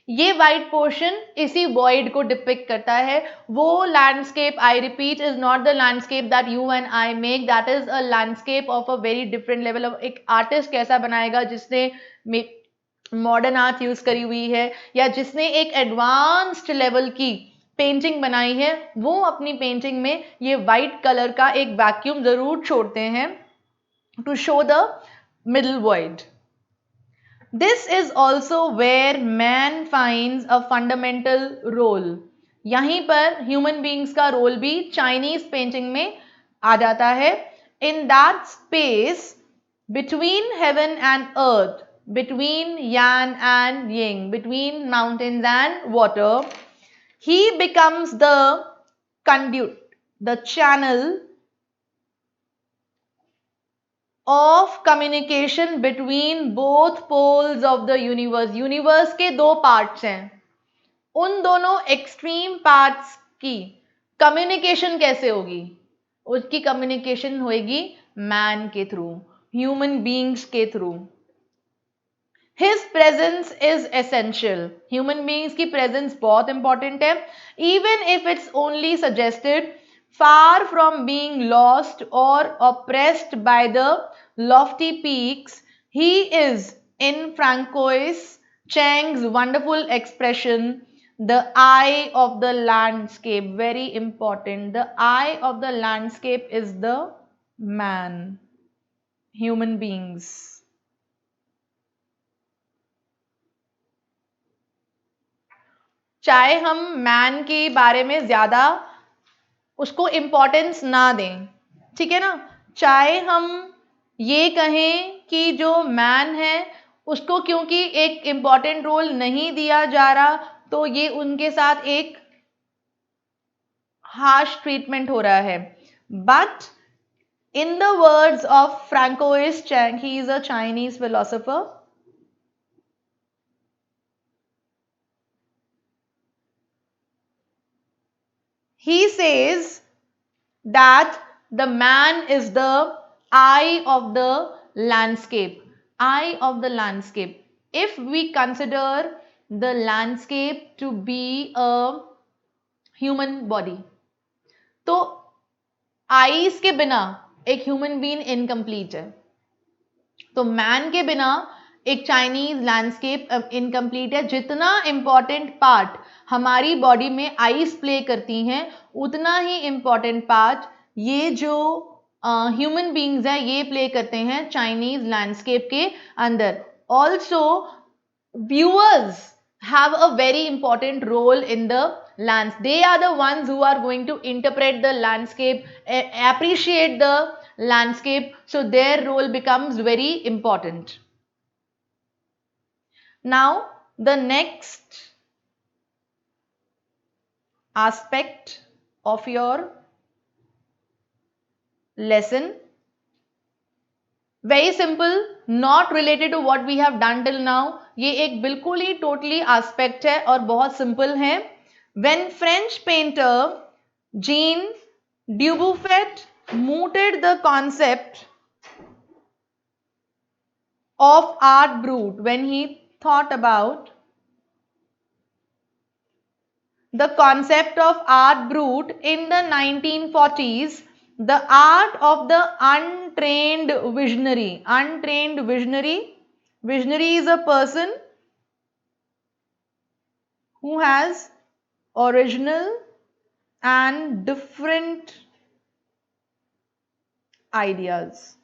ये वाइट पोर्शन इसी वॉइड को डिपिक्ट करता है. वो landscape, I repeat, is not the landscape that you and I make. That is a landscape of a very different level. Of एक आर्टिस्ट कैसा बनाएगा जिसने मॉडर्न आर्ट यूज करी हुई है या जिसने एक एडवांस्ड लेवल की पेंटिंग बनाई है, वो अपनी पेंटिंग में ये वाइट कलर का एक वैक्यूम जरूर छोड़ते हैं to show the middle void. This is also where man finds a fundamental role. यहीं पर human beings का रोल भी Chinese painting में आ जाता है. In that space between heaven and earth, between yang and yin, between mountains and water, he becomes the conduit, the channel of communication between both poles of the universe. Universe के दो parts हैं, उन दोनों extreme parts की communication कैसे होगी? उसकी communication होगी मैन के थ्रू, ह्यूमन बीइंग्स के through. His presence is essential. Human beings की presence बहुत important है, even if it's only suggested, far from being lost or oppressed by the lofty peaks. He is, in Francois Chang's wonderful expression, the eye of the landscape. Very important. The eye of the landscape is the man, human beings. चाहे हम man के बारे में ज्यादा उसको importance ना दें, ठीक है ना, चाहे हम ये कहें कि जो मैन है उसको क्योंकि एक इम्पोर्टेंट रोल नहीं दिया जा रहा तो ये उनके साथ एक हार्श ट्रीटमेंट हो रहा है। But in the words of Francois Cheng, he is a Chinese philosopher, he says that the man is the eye of the landscape. Eye of the landscape. If we consider the landscape to be a human body, तो eyes के बिना एक human being incomplete है, तो man के बिना एक Chinese landscape incomplete है। जितना इंपॉर्टेंट पार्ट हमारी बॉडी में आईज प्ले करती हैं, उतना ही इंपॉर्टेंट पार्ट ये जो ह्यूमन बीइंग्स है ये प्ले करते हैं चाइनीज लैंडस्केप के अंदर। Also viewers have a very important role in the landscape. They are the ones who are going to interpret the landscape, appreciate the landscape, so their role becomes very important. Now the next aspect of your lesson, very simple, not related to what we have done till now, ये एक बिल्कुल ही totally aspect है और बहुत simple है। When French painter Jean Dubuffet mooted the concept of art brut, when he thought about the concept of art brut in the 1940s, the art of the untrained visionary. Untrained visionary. Visionary is a person who has original and different ideas.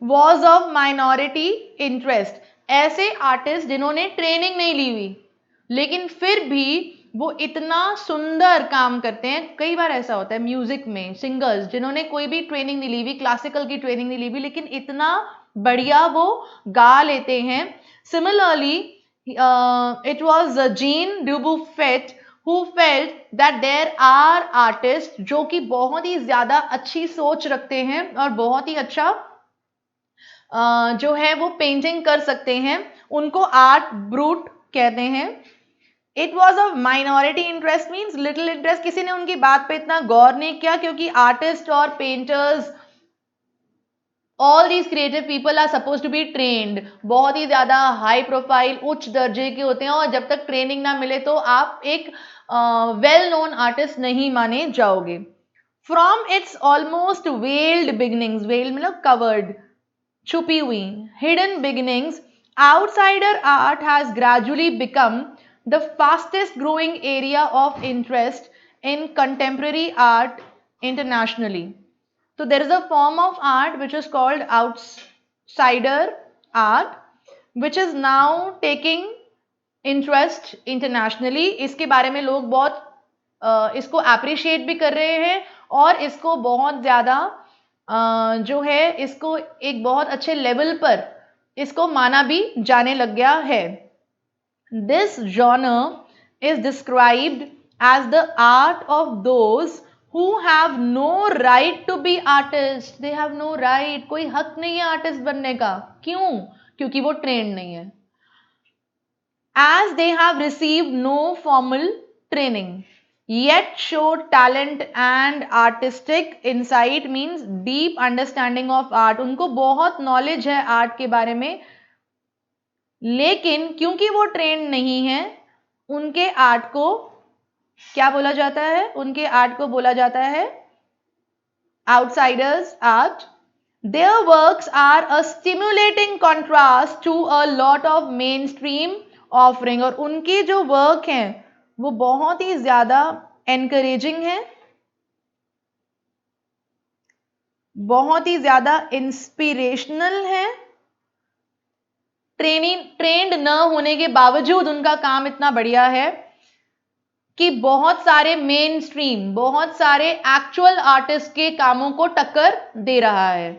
Was of minority interest. ऐसे artist जिन्होंने training नहीं ली हुई लेकिन फिर भी वो इतना सुंदर काम करते हैं। कई बार ऐसा होता है म्यूजिक में, सिंगर्स जिन्होंने कोई भी ट्रेनिंग नहीं ली हुई, क्लासिकल की ट्रेनिंग नहीं ली हुई, लेकिन इतना बढ़िया वो गा लेते हैं। Similarly it was Jean Dubuffet who felt that there are artists जो कि बहुत ही ज्यादा अच्छी सोच रखते हैं और बहुत ही अच्छा जो है वो पेंटिंग कर सकते हैं, उनको आर्ट ब्रूट कहते हैं। It was of minority interest means little interest, किसी ने उनकी बात पे इतना गौर नहीं किया क्योंकि आर्टिस्ट और painters, all these creative people are suppose to be trained, बहुत ही ज्यादा हाई प्रोफाइल उच्च दर्जे के होते हैं और जब तक ट्रेनिंग ना मिले तो आप एक वेल नोन आर्टिस्ट नहीं माने जाओगे। From its almost weld beginnings, weld मतलब कवर्ड, छुपी हुई, hidden beginnings, outsider art has gradually become the fastest growing area of interest in contemporary art internationally. So there is a form of art which is called outsider art, which is now taking interest internationally. इसके बारे में लोग बहुत इसको appreciate भी कर रहे हैं और इसको बहुत ज़्यादा जो है इसको एक बहुत अच्छे लेवल पर इसको माना भी जाने लग गया है। This genre is described as the art of those who have no right to be artists. They have no right, कोई हक नहीं है आर्टिस्ट बनने का। क्यों? क्योंकि वो ट्रेंड नहीं है। As they have received no formal training. yet show talent and artistic insight means deep understanding of art. उनको बहुत नॉलेज है आर्ट के बारे में, लेकिन क्योंकि वो ट्रेंड नहीं है, उनके आर्ट को क्या बोला जाता है? उनके आर्ट को बोला जाता है outsiders art. Their works are a stimulating contrast to a lot of mainstream offering. और उनके जो वर्क हैं वो बहुत ही ज्यादा encouraging है, बहुत ही ज्यादा इंस्पिरेशनल है. ट्रेंड न होने के बावजूद उनका काम इतना बढ़िया है कि बहुत सारे मेन स्ट्रीम, बहुत सारे एक्चुअल आर्टिस्ट के कामों को टक्कर दे रहा है.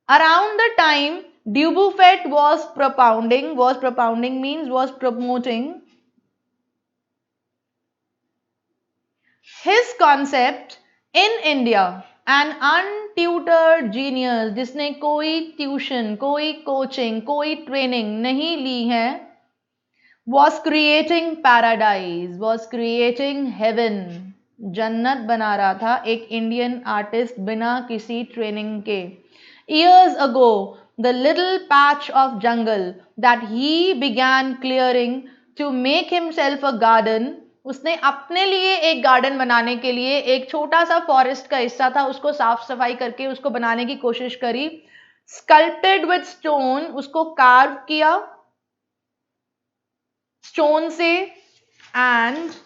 Around the time Dubuffet was promoting his concept in India. An untutored genius जिसने कोई ट्यूशन, कोई कोचिंग, कोई ट्रेनिंग नहीं ली है, was creating paradise, was creating heaven, जन्नत बना रहा था एक इंडियन आर्टिस्ट बिना किसी ट्रेनिंग के. Years ago, the little patch of jungle that he began clearing to make himself a garden, उसने अपने लिए एक गार्डन बनाने के लिए एक छोटा सा फॉरेस्ट का हिस्सा था, उसको साफ सफाई करके उसको बनाने की कोशिश करी. Sculpted with stone, उसको कार्व किया स्टोन से, and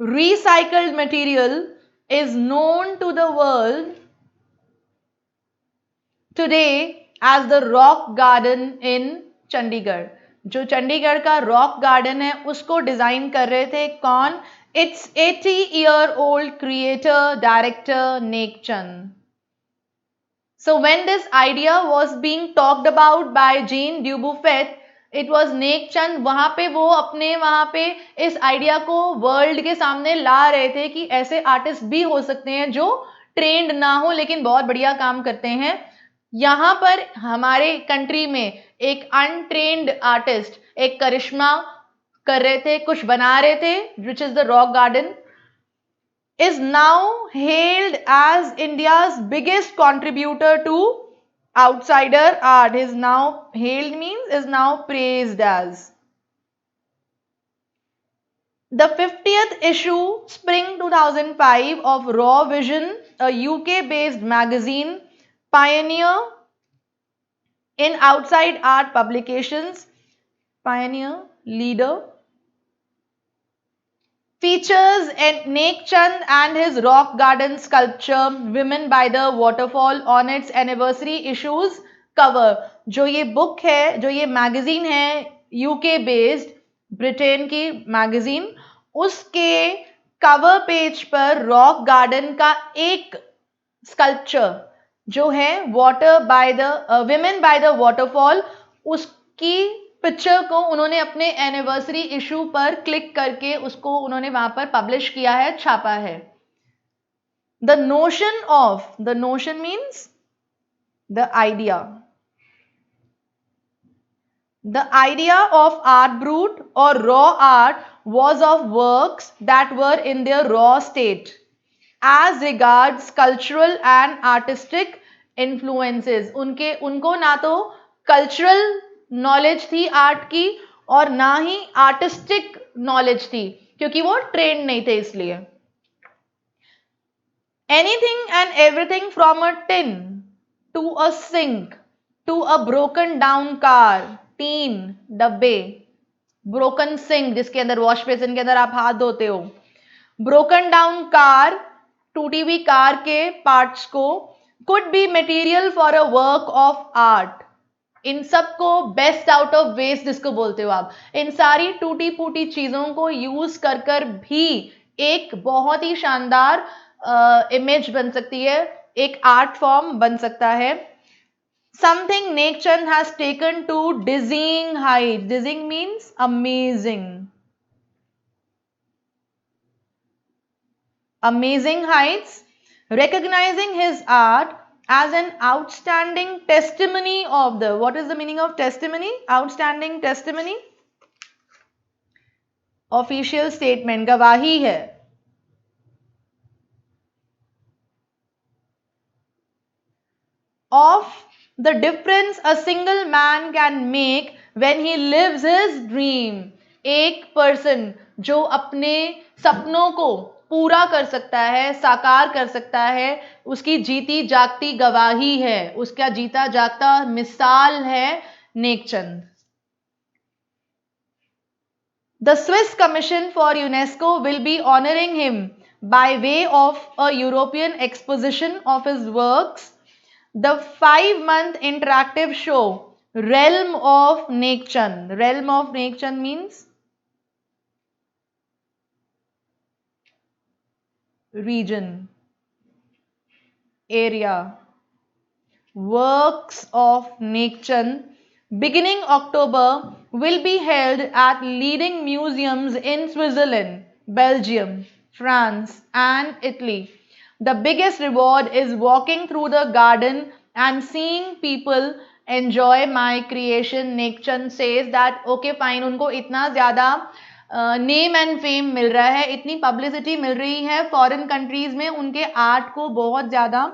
recycled material is known to the world today as the rock garden इन चंडीगढ़. जो चंडीगढ़ का रॉक गार्डन है उसको डिजाइन कर रहे थे कौन? It's 80-year-old creator director Nek Chand. So when this idea was being talked about by Jean Dubuffet, it was Nek Chand. वहां पे वो अपने वहां पे इस आइडिया को वर्ल्ड के सामने ला रहे थे कि ऐसे आर्टिस्ट भी हो सकते हैं जो ट्रेंड ना हो लेकिन बहुत बढ़िया काम करते हैं. यहां पर हमारे कंट्री में एक अनट्रेंड आर्टिस्ट, एक करिश्मा कर रहे थे, कुछ बना रहे थे, which is the rock garden, is now hailed as India's biggest contributor to outsider art. Is now hailed means is now praised as. The 50th issue, spring 2005 of Raw Vision, a UK-based magazine, pioneer in outside art publications, pioneer, leader, features Nekchand and his rock garden sculpture Women by the Waterfall on its anniversary issues cover. जो ये book है, जो ये magazine है UK based, Britain की magazine, उसके cover page पर rock garden का एक स्कल्पचर जो है विमेन बाय द वाटरफॉल, उसकी पिक्चर को उन्होंने अपने एनिवर्सरी इशू पर क्लिक करके उसको उन्होंने वहां पर पब्लिश किया है, छापा है. The notion means the idea. The idea of art brut or raw art was of works that were in their raw state as regards cultural and artistic influences. उनको ना तो कल्चरल नॉलेज थी art की और ना ही artistic knowledge थी, क्योंकि वो ट्रेंड नहीं थे. इसलिए anything and everything from a tin to a sink to a broken down car, 3 डब्बे, ब्रोकन सिंक जिसके अंदर वॉश बेसिन के अंदर आप हाथ धोते हो, ब्रोकन डाउन कार, टूटी हुई कार के पार्ट्स को, could be material for a work of art. इन सबको बेस्ट आउट ऑफ वेस्ट जिसको बोलते हो आप, इन सारी टूटी फूटी चीजों को यूज कर कर भी एक बहुत ही शानदार इमेज बन सकती है, एक आर्ट फॉर्म बन सकता है. Something Nekchand has taken to dizzying heights. Dizzying means amazing. Amazing heights. Recognizing his art as an outstanding testimony of the, what is the meaning of testimony? Outstanding testimony official statement, गवाही है। Of the difference a single man can make when he lives his dream. एक person जो अपने सपनों को पूरा कर सकता है, साकार कर सकता है, उसकी जीती जागती गवाही है, उसका जीता जागता मिसाल है Nek Chand. The Swiss Commission for UNESCO will be honoring him by way of a European exposition of his works. The 5-month interactive show Realm of Nekchand. Realm of Nekchand means region, area. Works of Nekchand beginning October will be held at leading museums in Switzerland, Belgium, France and Italy. The biggest reward is walking through the garden and seeing people enjoy my creation. Nekchand says that okay fine, उनको इतना ज़्यादा name and fame मिल रहा है, इतनी publicity मिल रही है foreign countries में, उनके आर्ट को बहुत ज़्यादा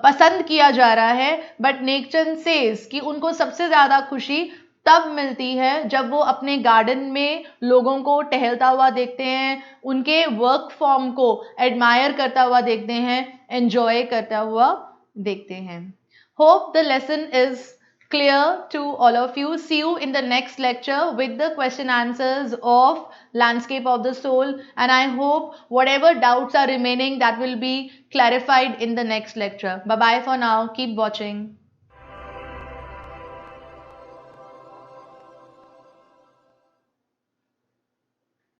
पसंद किया जा रहा है, बट नेकचंद सेज कि उनको सबसे ज़्यादा खुशी तब मिलती है जब वो अपने गार्डन में लोगों को टहलता हुआ देखते हैं, उनके वर्क फॉर्म को एडमायर करता हुआ देखते हैं, एंजॉय करता हुआ देखते हैं। Hope the lesson is clear to all of you. See you in the next lecture with the question answers of landscape of the soul, and I hope whatever doubts are remaining that will be clarified in the next lecture. Bye bye for now. Keep watching.